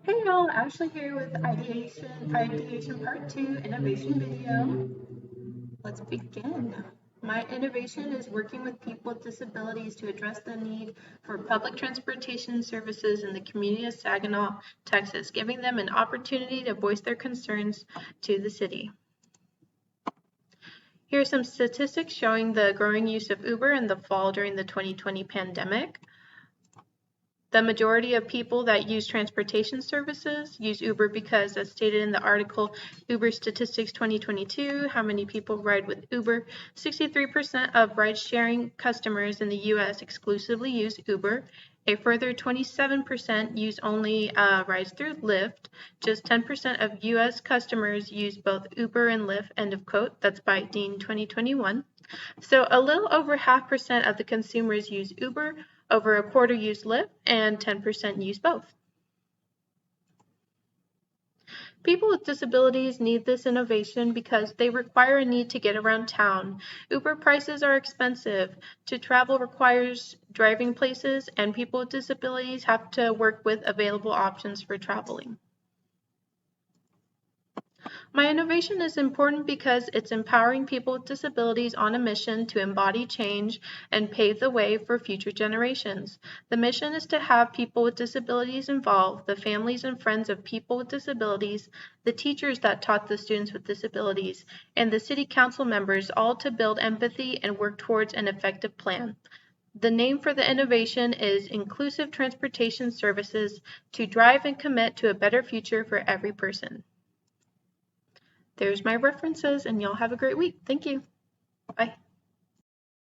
Hey y'all, Ashley here with Ideation Part 2 Innovation Video. Let's begin. My innovation is working with people with disabilities to address the need for public transportation services in the community of Saginaw, Texas, giving them an opportunity to voice their concerns to the city. Here are some statistics showing the growing use of Uber in the fall during the 2020 pandemic. The majority of people that use transportation services use Uber because, as stated in the article Uber Statistics 2022, how many people ride with Uber, 63% of ride-sharing customers in the U.S. exclusively use Uber. A further 27% use only rides through Lyft. Just 10% of U.S. customers use both Uber and Lyft, end of quote. That's by Dean 2021. So a little over 0.5% of the consumers use Uber, over a quarter use Lyft, and 10% use both. People with disabilities need this innovation because they require a need to get around town. Uber prices are expensive. To travel requires driving places, and people with disabilities have to work with available options for traveling. My innovation is important because it's empowering people with disabilities on a mission to embody change and pave the way for future generations. The mission is to have people with disabilities involved, the families and friends of people with disabilities, the teachers that taught the students with disabilities, and the city council members, all to build empathy and work towards an effective plan. The name for the innovation is Inclusive Transportation Services to drive and commit to a better future for every person. There's my references, and y'all have a great week. Thank you. Bye.